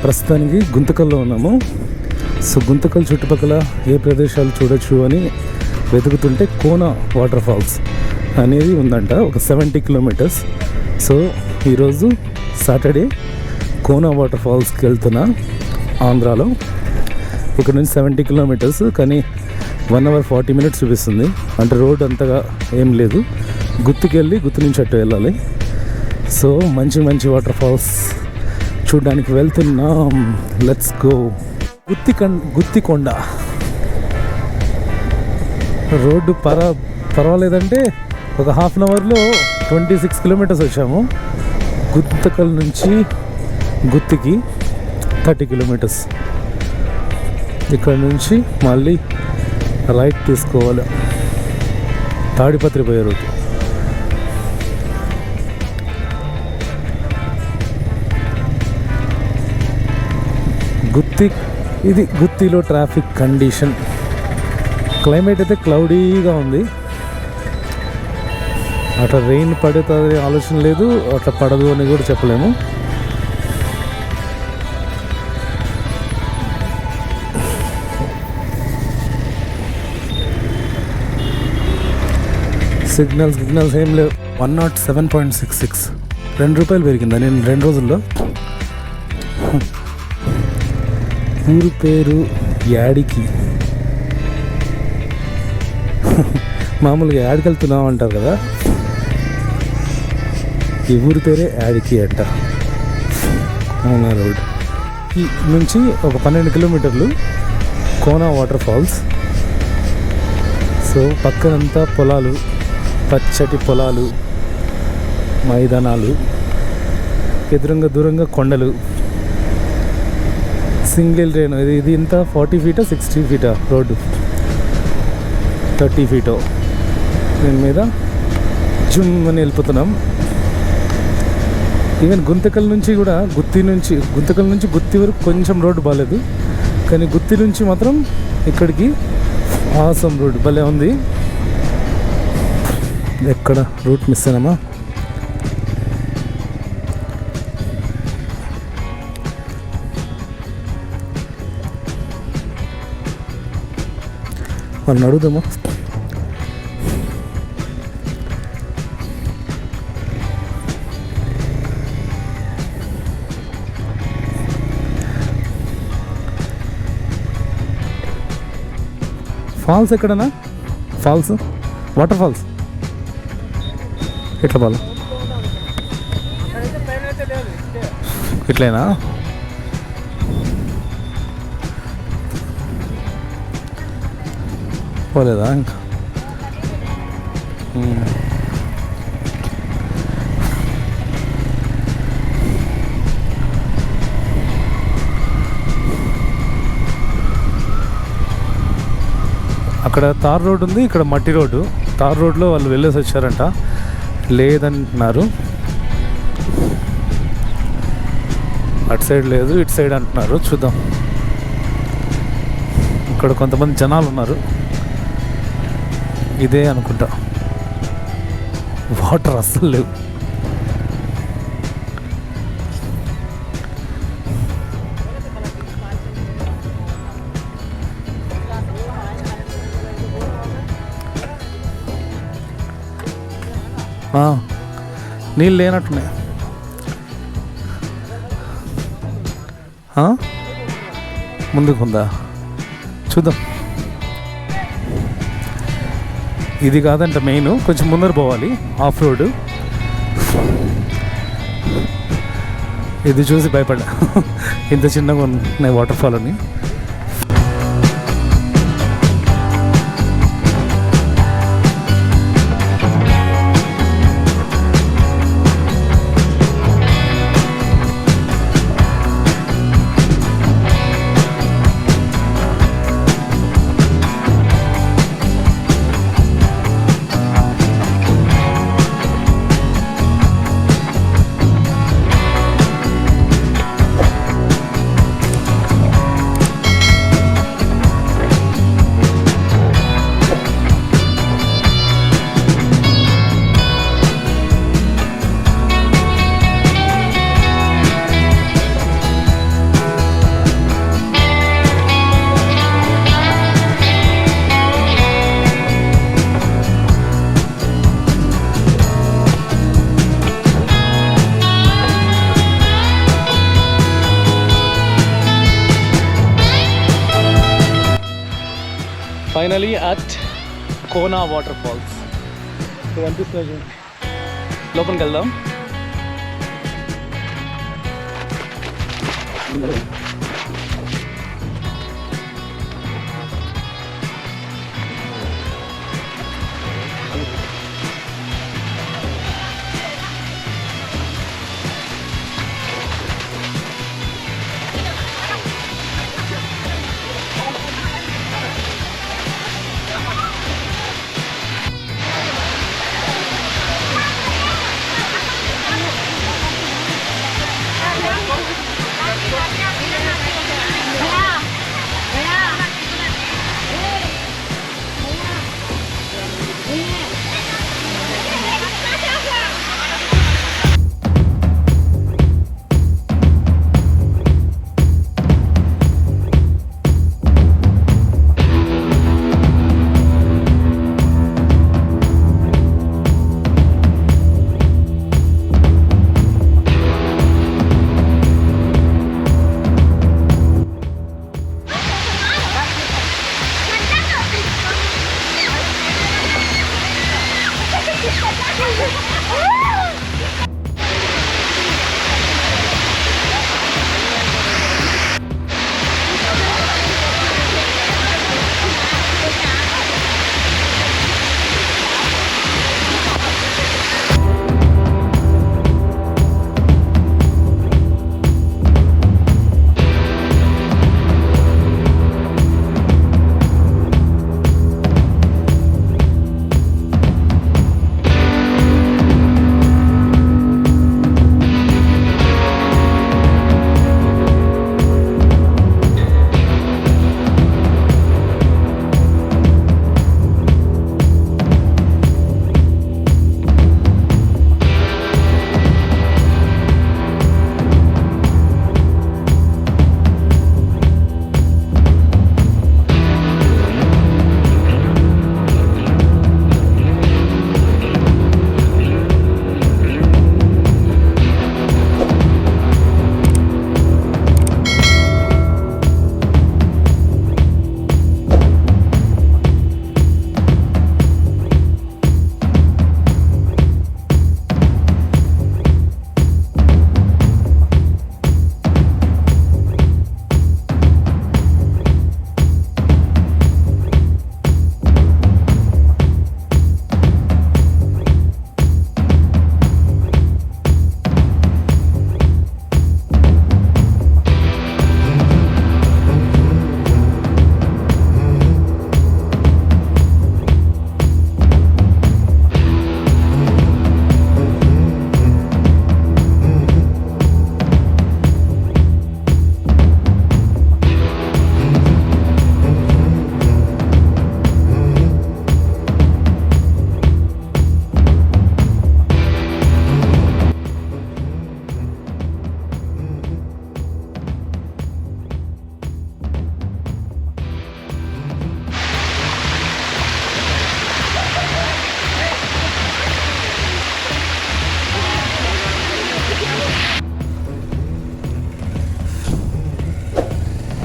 ప్రస్తుతానికి గుంతకల్లో ఉన్నాము. సో గుంతకల్ చుట్టుపక్కల ఏ ప్రదేశాలు చూడొచ్చు అని వెతుకుతుంటే కోన వాటర్ ఫాల్స్ అనేది ఉందంట, ఒక 70 కిలోమీటర్స్. సో ఈరోజు సాటర్డే కోన వాటర్ ఫాల్స్కి వెళ్తున్నా ఆంధ్రాలో. ఇక్కడ నుంచి 70 కిలోమీటర్స్, కానీ 1 hour 40 minutes చూపిస్తుంది. అంటే రోడ్ అంతగా ఏం లేదు. గుత్తికి వెళ్ళి గుత్తి నుంచి అట్టు వెళ్ళాలి. సో మంచి మంచి వాటర్ ఫాల్స్ చూడడానికి వెళ్తున్నాం. Let's go. గుత్తికొండ రోడ్డు పర్వాలేదంటే ఒక హాఫ్ అన్ అవర్లో 26 కిలోమీటర్స్ వచ్చాము. గుంతకల్ నుంచి గుత్తికి 30 కిలోమీటర్స్. ఇక్కడ నుంచి మళ్ళీ రైట్ తీసుకోవాలి, తాడిపత్రి పోయే రూట్. ఇది గుత్తిలో ట్రాఫిక్ కండిషన్. క్లైమేట్ అయితే క్లౌడీగా ఉంది. అట్లా రెయిన్ పడుతుంది ఆలోచన లేదు, అట్లా పడదు అని కూడా చెప్పలేము. సిగ్నల్స్ ఏం లేవు. 107.66 ₹2 పెరిగిందా నేను 2 రోజుల్లో. ఊరు పేరు యాడికి, మామూలుగా యాడికి వెళ్తున్నాం అంటారు కదా, ఈ ఊరి పేరే యాడికి అంట. అవునా రోడ్ నుంచి ఒక 12 కిలోమీటర్లు కోనా వాటర్ ఫాల్స్. సో పక్కనంతా పొలాలు, పచ్చటి పొలాలు, మైదానాలు, దూరంగా కొండలు. Single drain. ఇది ఇంత 40 feet 60 feet రోడ్డు, 30 feet. దీని మీద జుమ్ అని వెళ్ళిపోతున్నాం. ఈవెన్ గుంతకల్ నుంచి కూడా గుంతకల్ నుంచి గుత్తి వరకు కొంచెం రోడ్డు బాగాలేదు, కానీ గుత్తి నుంచి మాత్రం ఇక్కడికి ఆసం రోడ్డు భలే ఉంది. ఎక్కడ రూట్ మిస్ అయినామా? వాళ్ళని అడుగుదామా? ఫాల్స్ ఎక్కడనా? వాటర్ ఫాల్స్ ఎట్లా బాగా ఇట్లయినా? పోలేదా ఇంకా? అక్కడ తార్ రోడ్ ఉంది, ఇక్కడ మట్టి రోడ్డు. తార్ రోడ్లో వాళ్ళు వెళ్ళేసి వచ్చారంట, లేదంటున్నారు. అటు సైడ్ లేదు, ఇటు సైడ్ అంటున్నారు. చూద్దాం. ఇక్కడ కొంతమంది జనాలు ఉన్నారు. ఇదే అనుకుంటా. వాటర్ అస్సలు లేవు. నీళ్ళు లేనట్టున్నాయి. ముందుకు ఉందా? చూద్దాం. ఇది కాదంట మెయిన్, కొంచెం ముందర పోవాలి ఆఫ్ రోడ్. ఇది చూసి భయపడ్డా, ఇంత చిన్నగా ఉన్నాయి వాటర్ ఫాల్ అని. Finally at Kona water falls. కనిపిస్తుంది చూడండి, లోపలికి వెళ్దాం.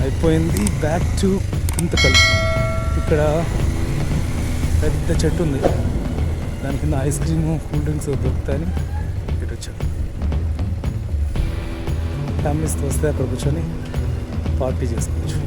అయిపోయింది. Back to Guntakal. ఇక్కడ పెద్ద చెట్టు ఉంది, దాని కింద ఐస్ క్రీము కూల్ డ్రింక్స్ దొరుకుతాయని ఇటు వచ్చాను. ఫ్యామిలీస్తో వస్తే అక్కడ కూర్చొని పార్టీ చేసుకోవచ్చు.